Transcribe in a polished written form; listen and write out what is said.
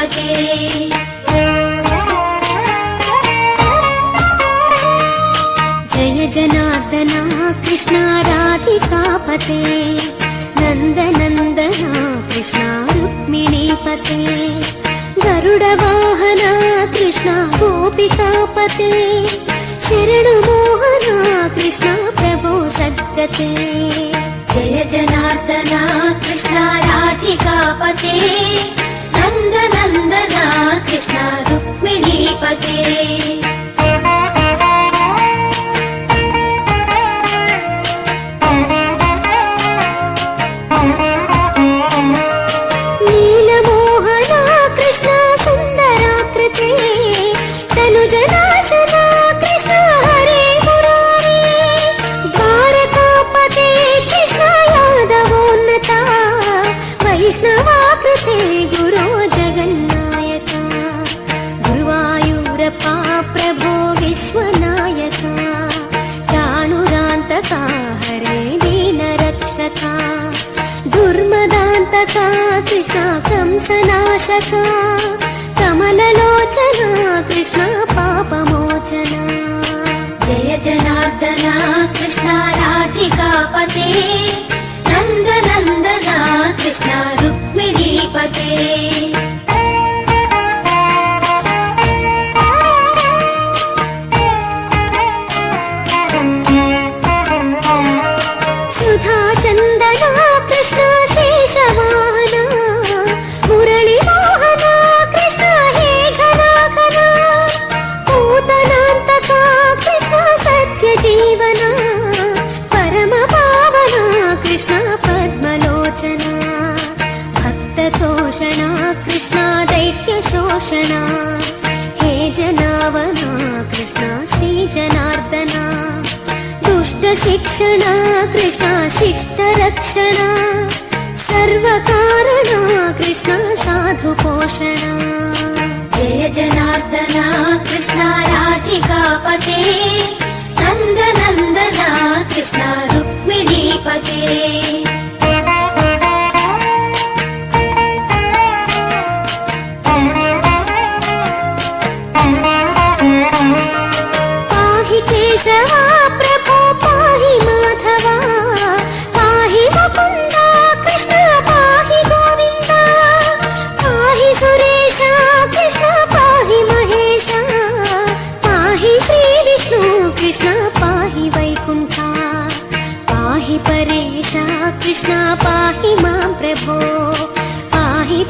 पते जय जनार्दना कृष्णा राधिकापते नन्दनन्दना कृष्णा रुक्मिणीपते गरुडवाहना कृष्णा गोपिकापते शरणुमोहना कृष्णा प्रभो सद्गते जय जनार्दना कृष्णा राधिकापते नन्दनन्दना कृष्णा रुक्मिणीपते वैष्णवाकृते गुरो जगन्नायका गुरुवायूरप्पा प्रभो विश्वनायका चाणुरान्तका हरे दीनरक्षका दुर्मदान्तका कृष्णा कंसनाशका कमललोचना कृष्णा पापमोचना जय जनार्दना कृष्णा राधिकापते नन्दनन्दना कृष्णा रुक्मिणीपते सुधाचन्दना कृष्णा शेषवाहना मुरळीमोहना कृष्णा हे घनाघना पूतनान्तका कृष्णा सत्यजीवना परमपावना कृष्णा पद्मलोचना भक्ततोषणा कृष्णा दैत्यशोषणा हे जनावना कृष्णा श्रीजनार्दना दुष्टशिक्षणा कृष्णा शिष्टरक्षणा सर्वकारणा कृष्णा साधुपोषणा जय जनार्दना कृष्णा राधिकापते नन्दनन्दना कृष्णा रुक्मिणीपते पाहि केशवा प्रभो पाहि माधवा पाहि मुकुन्दा कृष्ण पाहि गोविन्द पाहि सुरेशा कृष्ण पाहि महेशा पाहि श्रीविष्णु कृष्ण पाहि वैकुण्ठा पाहि परेशा कृष्ण पाहि मां प्रभो पाहि